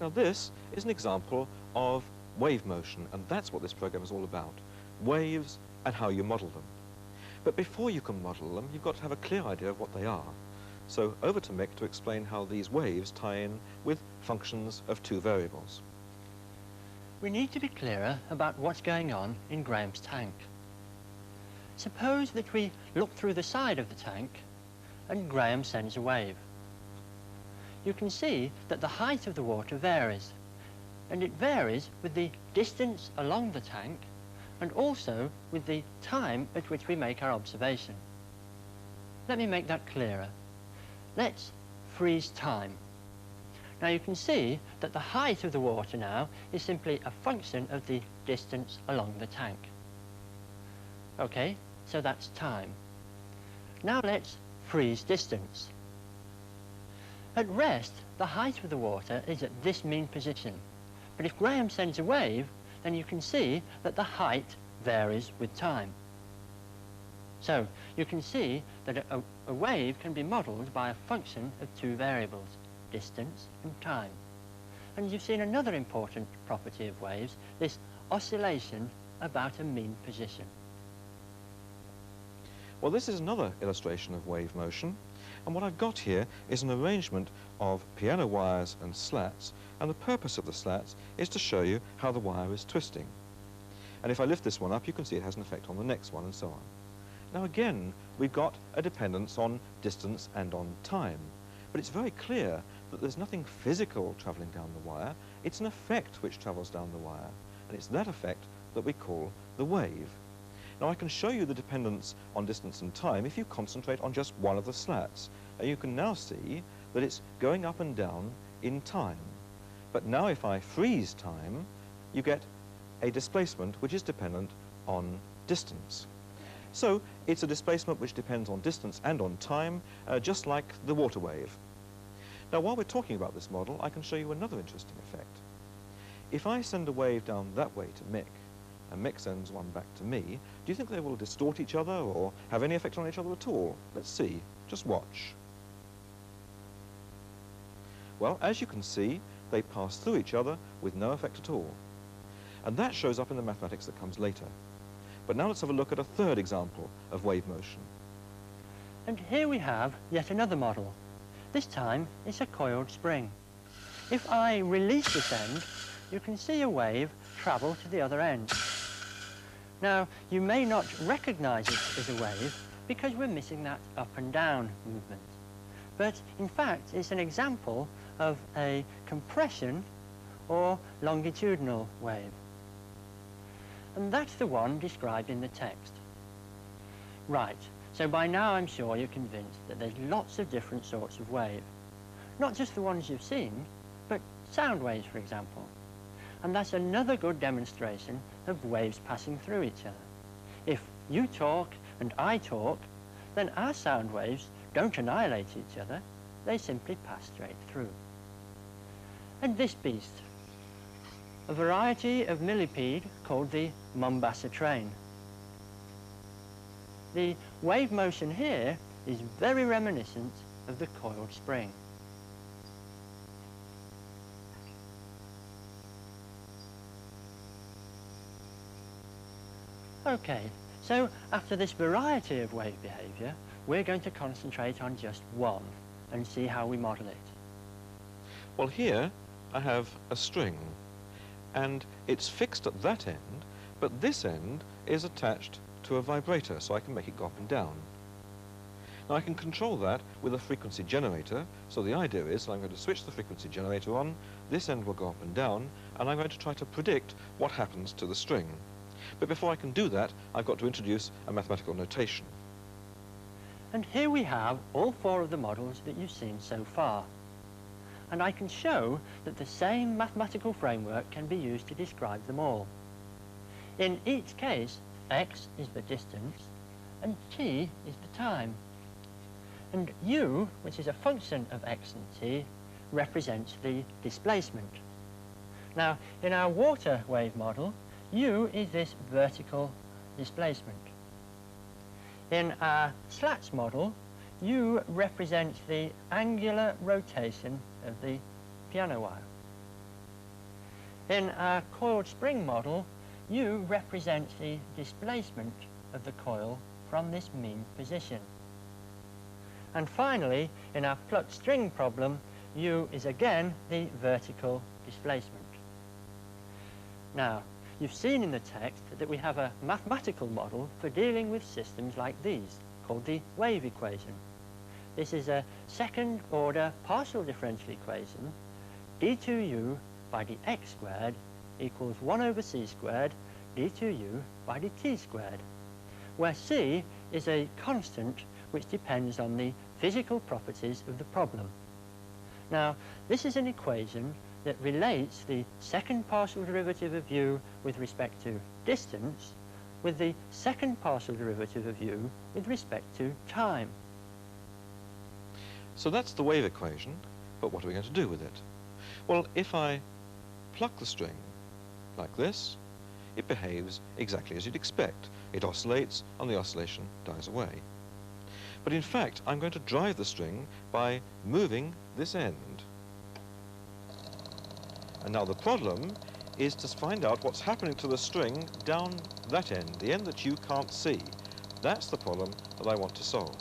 Now this is an example of wave motion, and that's what this program is all about. Waves and how you model them. But before you can model them, you've got to have a clear idea of what they are. So over to Mick to explain how these waves tie in with functions of two variables. We need to be clearer about what's going on in Graham's tank. Suppose that we look through the side of the tank and Graham sends a wave. You can see that the height of the water varies, and it varies with the distance along the tank and also with the time at which we make our observation. Let me make that clearer. Let's freeze time. Now you can see that the height of the water now is simply a function of the distance along the tank. Okay, so that's time. Now let's freeze distance. At rest, the height of the water is at this mean position. But if Graham sends a wave, then you can see that the height varies with time. So you can see that a wave can be modelled by a function of two variables, distance and time. And you've seen another important property of waves, this oscillation about a mean position. Well, this is another illustration of wave motion, and what I've got here is an arrangement of piano wires and slats, and the purpose of the slats is to show you how the wire is twisting. And if I lift this one up, you can see it has an effect on the next one, and so on. Now again, we've got a dependence on distance and on time, but it's very clear that there's nothing physical travelling down the wire. It's an effect which travels down the wire, and it's that effect that we call the wave. Now I can show you the dependence on distance and time if you concentrate on just one of the slats. And you can now see that it's going up and down in time. But now if I freeze time, you get a displacement which is dependent on distance. So it's a displacement which depends on distance and on time, just like the water wave. Now while we're talking about this model, I can show you another interesting effect. If I send a wave down that way to Mick, and Mick sends one back to me, do you think they will distort each other or have any effect on each other at all? Let's see. Just watch. Well, as you can see, they pass through each other with no effect at all. And that shows up in the mathematics that comes later. But now let's have a look at a third example of wave motion. And here we have yet another model. This time it's a coiled spring. If I release this end, you can see a wave travel to the other end. Now, you may not recognize it as a wave because we're missing that up and down movement. But in fact, it's an example of a compression or longitudinal wave. And that's the one described in the text. Right, so by now I'm sure you're convinced that there's lots of different sorts of wave. Not just the ones you've seen, but sound waves, for example. And that's another good demonstration of waves passing through each other. If you talk and I talk, then our sound waves don't annihilate each other, they simply pass straight through. And this beast, a variety of millipede called the Mombasa train. The wave motion here is very reminiscent of the coiled spring. Okay, so after this variety of wave behaviour, we're going to concentrate on just one and see how we model it. Well, here I have a string, and it's fixed at that end, but this end is attached to a vibrator, so I can make it go up and down. Now I can control that with a frequency generator, so the idea is I'm going to switch the frequency generator on, this end will go up and down, and I'm going to try to predict what happens to the string. But before I can do that, I've got to introduce a mathematical notation. And here we have all four of the models that you've seen so far. And I can show that the same mathematical framework can be used to describe them all. In each case, x is the distance, and t is the time. And u, which is a function of x and t, represents the displacement. Now, in our water wave model, u is this vertical displacement. In our slats model, u represents the angular rotation of the piano wire. In our coiled spring model, U represents the displacement of the coil from this mean position. And finally, in our plucked string problem, U is again the vertical displacement. Now, you've seen in the text that we have a mathematical model for dealing with systems like these, called the wave equation. This is a second-order partial differential equation, d2u by dx squared equals 1 over c squared d2u by dt squared, where c is a constant which depends on the physical properties of the problem. Now, this is an equation that relates the second partial derivative of u with respect to distance with the second partial derivative of u with respect to time. So that's the wave equation, but what are we going to do with it? Well, if I pluck the string like this, it behaves exactly as you'd expect. It oscillates and the oscillation dies away. But in fact, I'm going to drive the string by moving this end. And now the problem is to find out what's happening to the string down that end, the end that you can't see. That's the problem that I want to solve.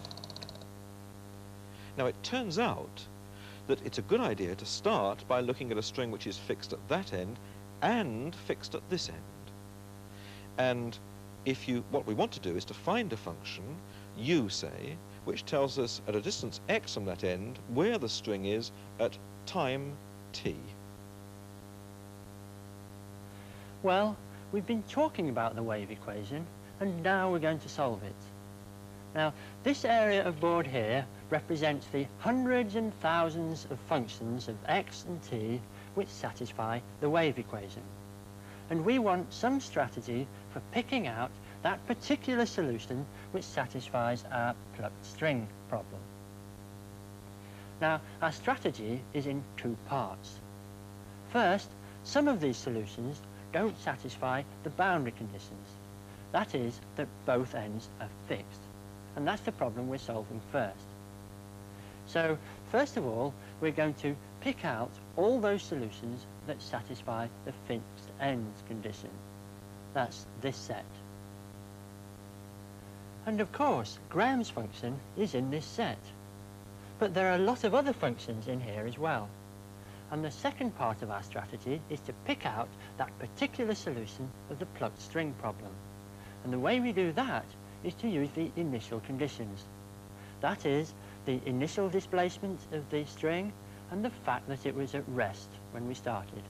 Now, it turns out that it's a good idea to start by looking at a string which is fixed at that end and fixed at this end. And what we want to do is to find a function, u say, which tells us at a distance x from that end where the string is at time t. Well, we've been talking about the wave equation, and now we're going to solve it. Now, this area of board here represents the hundreds and thousands of functions of x and t which satisfy the wave equation. And we want some strategy for picking out that particular solution which satisfies our plucked string problem. Now, our strategy is in two parts. First, some of these solutions don't satisfy the boundary conditions. That is, that both ends are fixed. And that's the problem we're solving first. So, first of all, we're going to pick out all those solutions that satisfy the fixed ends condition. That's this set. And of course, Graham's function is in this set. But there are a lot of other functions in here as well. And the second part of our strategy is to pick out that particular solution of the plucked string problem. And the way we do that is to use the initial conditions. That is, the initial displacement of the string and the fact that it was at rest when we started.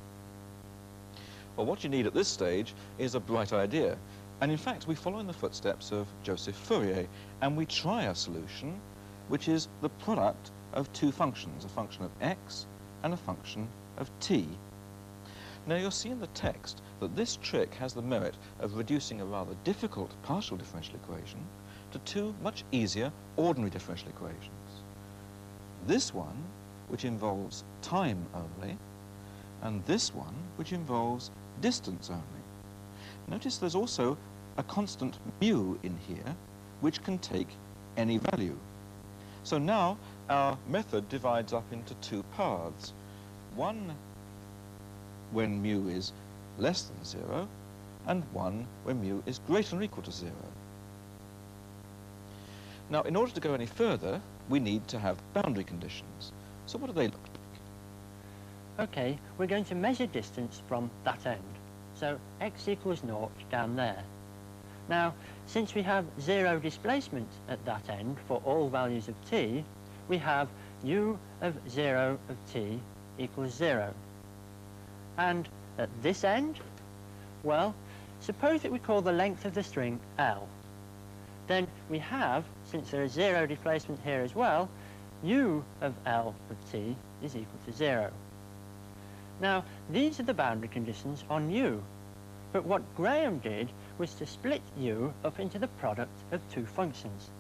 Well, what you need at this stage is a bright idea. And in fact, we follow in the footsteps of Joseph Fourier, and we try a solution which is the product of two functions, a function of x and a function of t. Now, you'll see in the text that this trick has the merit of reducing a rather difficult partial differential equation to two much easier ordinary differential equations. This one, which involves time only, and this one, which involves distance only. Notice there's also a constant mu in here, which can take any value. So now our method divides up into two paths. One when mu is less than 0, and one when mu is greater than or equal to 0. Now, in order to go any further, we need to have boundary conditions. So what do they look like? Okay, we're going to measure distance from that end. So x equals 0 down there. Now, since we have 0 displacement at that end for all values of t, we have u of 0 of t equals 0. And at this end, well, suppose that we call the length of the string L. Then we have, since there is 0 displacement here as well, u of L of t is equal to 0. Now, these are the boundary conditions on u. But what Graham did was to split u up into the product of two functions.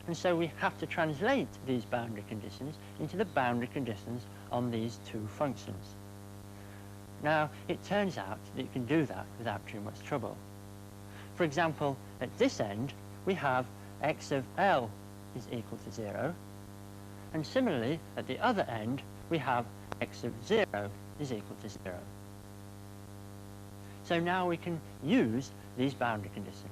And so we have to translate these boundary conditions into the boundary conditions on these two functions. Now, it turns out that you can do that without too much trouble. For example, at this end, we have x of L is equal to 0. And similarly, at the other end, we have x of 0 is equal to 0. So now we can use these boundary conditions.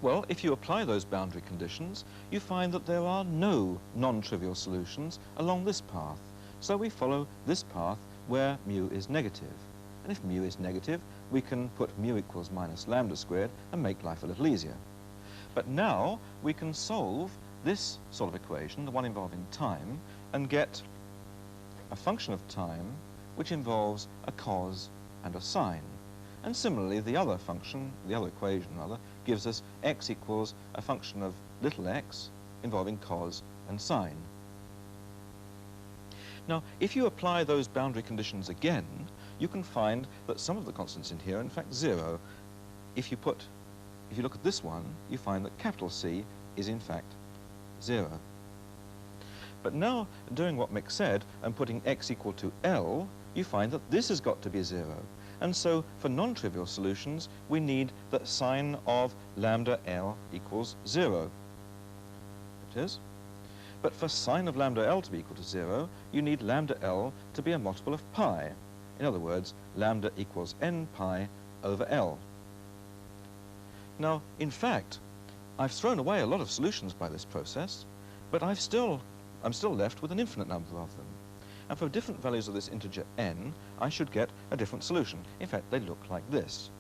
Well, if you apply those boundary conditions, you find that there are no non-trivial solutions along this path. So we follow this path where mu is negative. And if mu is negative, we can put mu equals minus lambda squared and make life a little easier. But now we can solve this sort of equation, the one involving time, and get a function of time which involves a cos and a sine. And similarly, the other function, the other equation rather, gives us x equals a function of little x involving cos and sine. Now, if you apply those boundary conditions again, you can find that some of the constants in here are in fact 0. If you look at this one, you find that capital C is in fact 0. But now, doing what Mick said and putting x equal to L, you find that this has got to be 0. And so, for non-trivial solutions, we need that sine of lambda L equals 0. It is. But for sine of lambda L to be equal to 0, you need lambda L to be a multiple of pi. In other words, lambda equals n pi over L. Now, in fact, I've thrown away a lot of solutions by this process, but I'm still left with an infinite number of them. And for different values of this integer n, I should get a different solution. In fact, they look like this.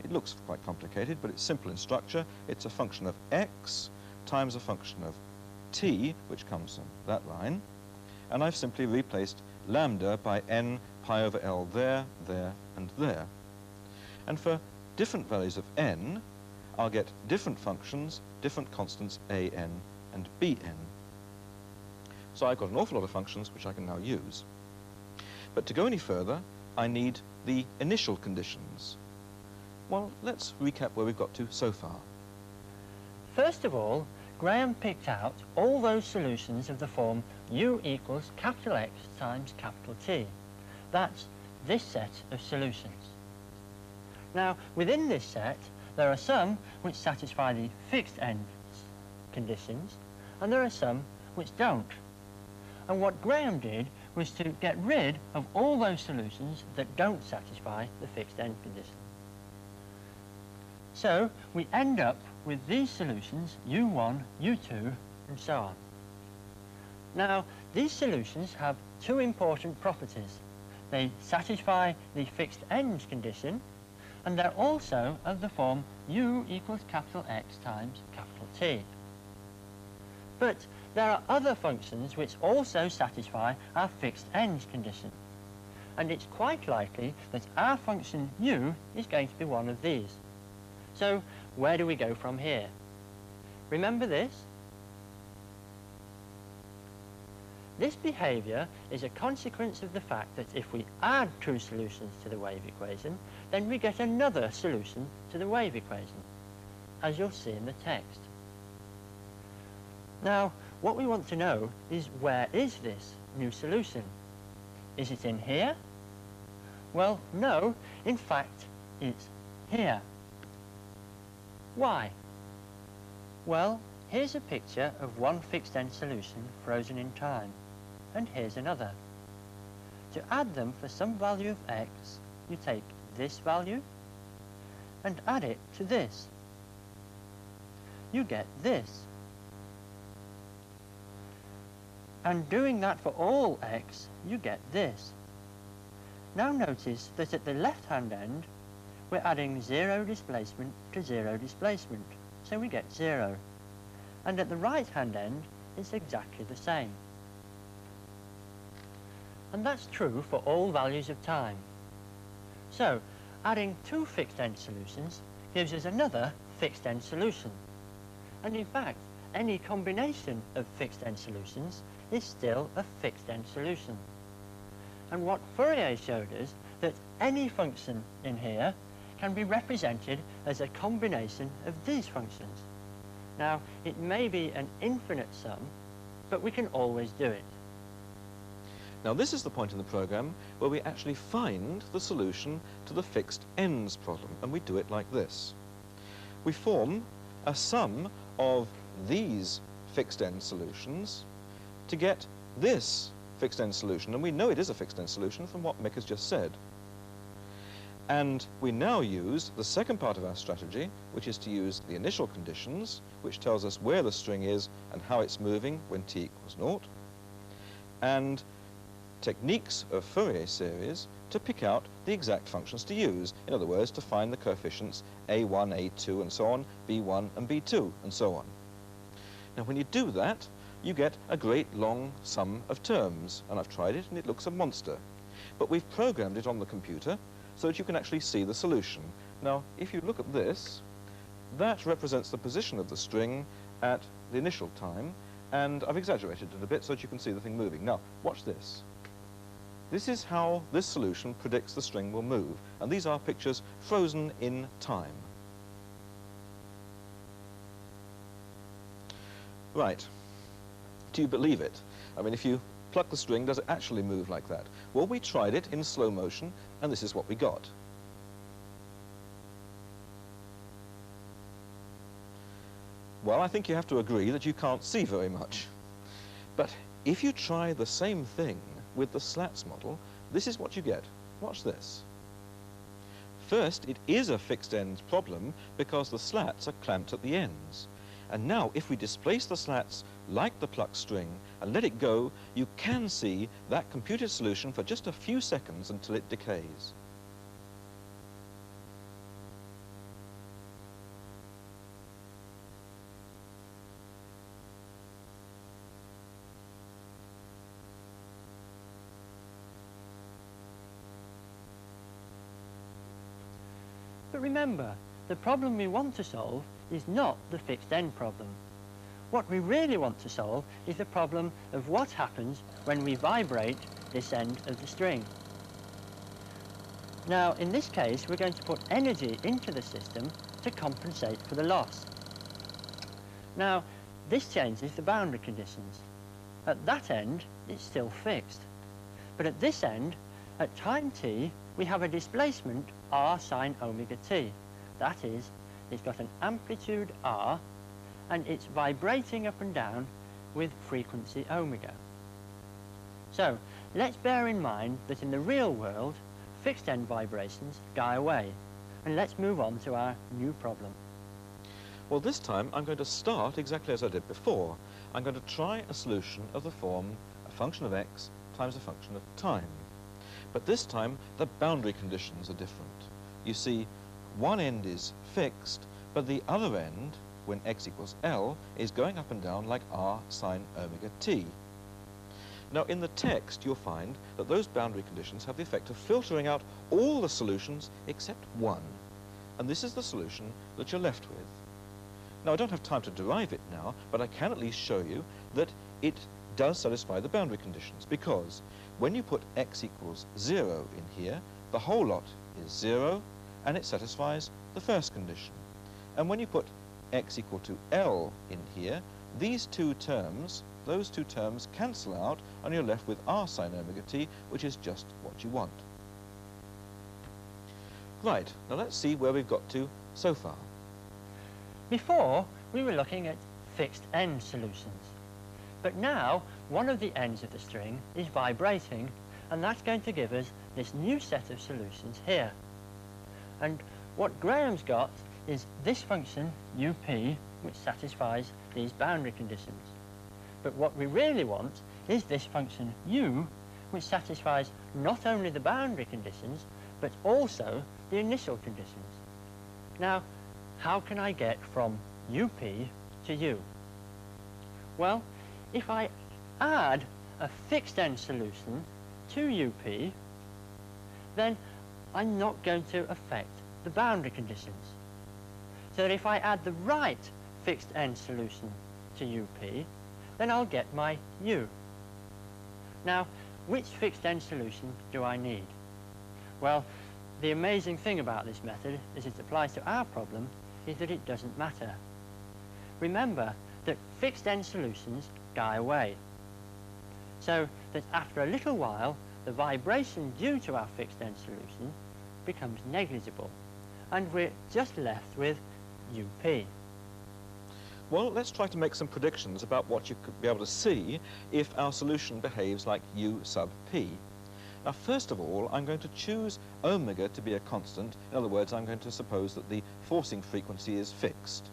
It looks quite complicated, but it's simple in structure. It's a function of x times a function of t, which comes from that line, and I've simply replaced lambda by n pi over L there, there, and there. And for different values of n, I'll get different functions, different constants a n and b n. So I've got an awful lot of functions which I can now use. But to go any further, I need the initial conditions. Well, let's recap where we've got to so far. First of all, Graham picked out all those solutions of the form u equals capital X times capital T. That's this set of solutions. Now, within this set, there are some which satisfy the fixed ends conditions, and there are some which don't. And what Graham did was to get rid of all those solutions that don't satisfy the fixed end condition. So we end up with these solutions, u1, u2, and so on. Now, these solutions have two important properties. They satisfy the fixed ends condition, and they're also of the form u equals capital X times capital T. But there are other functions which also satisfy our fixed ends condition. And it's quite likely that our function u is going to be one of these. So where do we go from here? Remember this? This behaviour is a consequence of the fact that if we add two solutions to the wave equation, then we get another solution to the wave equation, as you'll see in the text. Now, what we want to know is, where is this new solution? Is it in here? Well, no. In fact, it's here. Why? Well, here's a picture of one fixed end solution frozen in time, and here's another. To add them for some value of x, you take this value and add it to this. You get this. And doing that for all x, you get this. Now notice that at the left-hand end, we're adding 0 displacement to 0 displacement, so we get 0. And at the right-hand end, it's exactly the same. And that's true for all values of time. So, adding two fixed-end solutions gives us another fixed-end solution. And in fact, any combination of fixed-end solutions is still a fixed-end solution. And what Fourier showed us, that any function in here can be represented as a combination of these functions. Now, it may be an infinite sum, but we can always do it. Now, this is the point in the program where we actually find the solution to the fixed ends problem, and we do it like this. We form a sum of these fixed end solutions to get this fixed end solution, and we know it is a fixed end solution from what Mick has just said. And we now use the second part of our strategy, which is to use the initial conditions, which tells us where the string is and how it's moving when t equals 0, and techniques of Fourier series to pick out the exact functions to use. In other words, to find the coefficients a1, a2, and so on, b1 and b2, and so on. Now, when you do that, you get a great long sum of terms, and I've tried it, and it looks a monster. But we've programmed it on the computer so that you can actually see the solution. Now, if you look at this, that represents the position of the string at the initial time, and I've exaggerated it a bit so that you can see the thing moving. Now, watch this. This is how this solution predicts the string will move, and these are pictures frozen in time. Right. Do you believe it? I mean, if you pluck the string, does it actually move like that? Well, we tried it in slow motion, and this is what we got. Well, I think you have to agree that you can't see very much. But if you try the same thing with the slats model, this is what you get. Watch this. First, it is a fixed ends problem because the slats are clamped at the ends. And now, if we displace the slats like the plucked string and let it go, you can see that computed solution for just a few seconds until it decays. But remember, the problem we want to solve is not the fixed end problem. What we really want to solve is the problem of what happens when we vibrate this end of the string. Now, in this case, we're going to put energy into the system to compensate for the loss. Now, this changes the boundary conditions. At that end, it's still fixed. But at this end, at time t, we have a displacement r sine omega t. That is, it's got an amplitude r, and it's vibrating up and down with frequency omega. So, let's bear in mind that in the real world, fixed end vibrations die away. And let's move on to our new problem. Well, this time I'm going to start exactly as I did before. I'm going to try a solution of the form a function of x times a function of time. But this time, the boundary conditions are different. You see, one end is fixed, but the other end, when x equals L, is going up and down like r sine omega t. Now, in the text, you'll find that those boundary conditions have the effect of filtering out all the solutions except one. And this is the solution that you're left with. Now, I don't have time to derive it now, but I can at least show you that it does satisfy the boundary conditions, because when you put x equals 0 in here, the whole lot is 0, and it satisfies the first condition. And when you put x equal to L in here, these two terms, those two terms cancel out, and you're left with r sine omega t, which is just what you want. Right, now let's see where we've got to so far. Before, we were looking at fixed end solutions. But now, one of the ends of the string is vibrating, and that's going to give us this new set of solutions here. And what Graham's got is this function, up, which satisfies these boundary conditions. But what we really want is this function, u, which satisfies not only the boundary conditions, but also the initial conditions. Now, how can I get from up to u? Well, if I add a fixed end solution to up, then I'm not going to affect the boundary conditions. So that if I add the right fixed end solution to up, then I'll get my u. Now, which fixed end solution do I need? Well, the amazing thing about this method, as it applies to our problem, is that it doesn't matter. Remember that fixed end solutions die away. So that after a little while, the vibration due to our fixed end solution becomes negligible, and we're just left with up. Well, let's try to make some predictions about what you could be able to see if our solution behaves like u sub p. Now, first of all, I'm going to choose omega to be a constant. In other words, I'm going to suppose that the forcing frequency is fixed.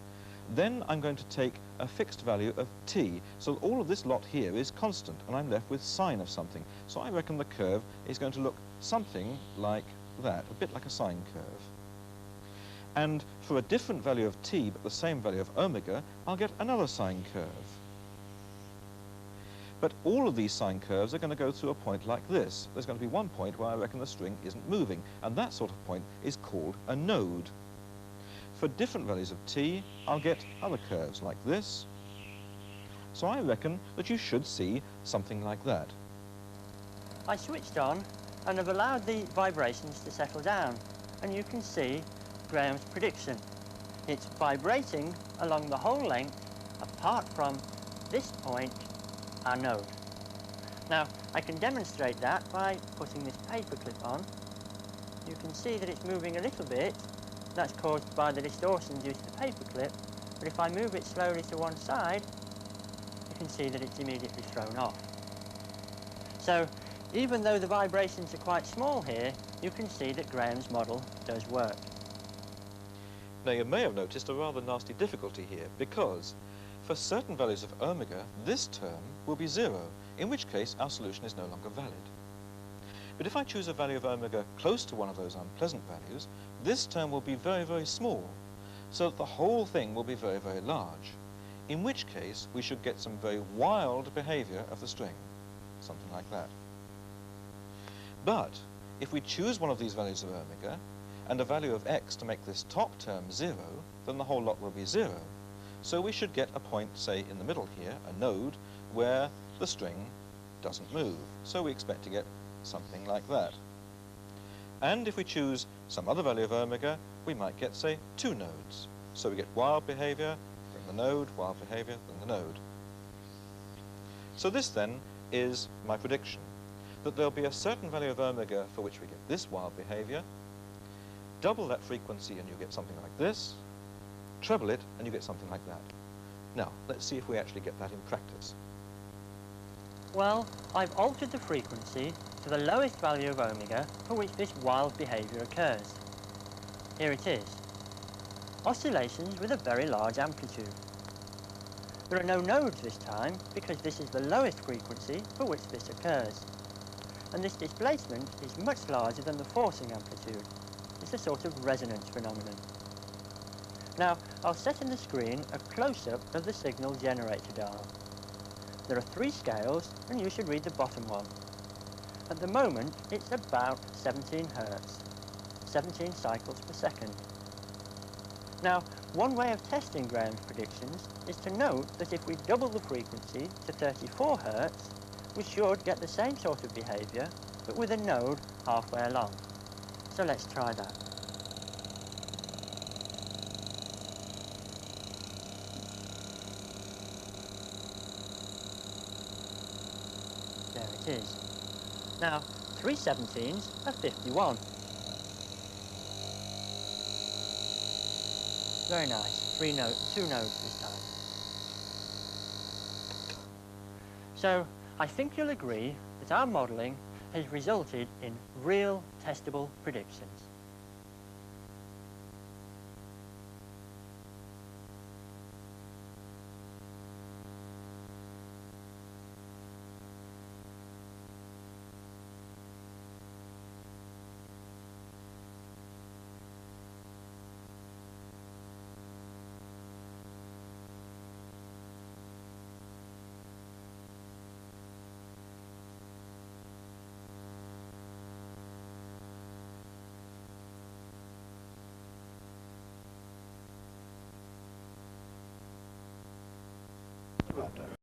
Then I'm going to take a fixed value of t, so all of this lot here is constant, and I'm left with sine of something. So I reckon the curve is going to look something like that, a bit like a sine curve. And for a different value of t, but the same value of omega, I'll get another sine curve. But all of these sine curves are going to go through a point like this. There's going to be one point where I reckon the string isn't moving, and that sort of point is called a node. For different values of t, I'll get other curves like this. So I reckon that you should see something like that. I switched on and have allowed the vibrations to settle down, and you can see Graham's prediction. It's vibrating along the whole length apart from this point, our node. Now, I can demonstrate that by putting this paperclip on. You can see that it's moving a little bit. That's caused by the distortion due to the paperclip, but if I move it slowly to one side, you can see that it's immediately thrown off. So, even though the vibrations are quite small here, you can see that Graham's model does work. Now, you may have noticed a rather nasty difficulty here, because for certain values of omega, this term will be 0, in which case our solution is no longer valid. But if I choose a value of omega close to one of those unpleasant values, this term will be very, very small, so that the whole thing will be very, very large, in which case we should get some very wild behavior of the string, something like that. But if we choose one of these values of omega, and a value of x to make this top term 0, then the whole lot will be 0. So we should get a point, say, in the middle here, a node, where the string doesn't move. So we expect to get something like that. And if we choose some other value of omega, we might get, say, 2 nodes. So we get wild behavior, then the node, wild behavior, then the node. So this, then, is my prediction, that there'll be a certain value of omega for which we get this wild behavior, double that frequency and you get something like this, treble it and you get something like that. Now, let's see if we actually get that in practice. Well, I've altered the frequency to the lowest value of omega for which this wild behavior occurs. Here it is. Oscillations with a very large amplitude. There are no nodes this time because this is the lowest frequency for which this occurs. And this displacement is much larger than the forcing amplitude. It's a sort of resonance phenomenon. Now, I'll set in the screen a close-up of the signal generator dial. There are 3 scales, and you should read the bottom one. At the moment, it's about 17 Hertz, 17 cycles per second. Now, one way of testing Graham's predictions is to note that if we double the frequency to 34 Hertz, we should get the same sort of behavior, but with a node halfway along. So let's try that. There it is. Now, 3 17s are 51. Very nice. 2 nodes this time. So, I think you'll agree that our modelling has resulted in real testable predictions. Right.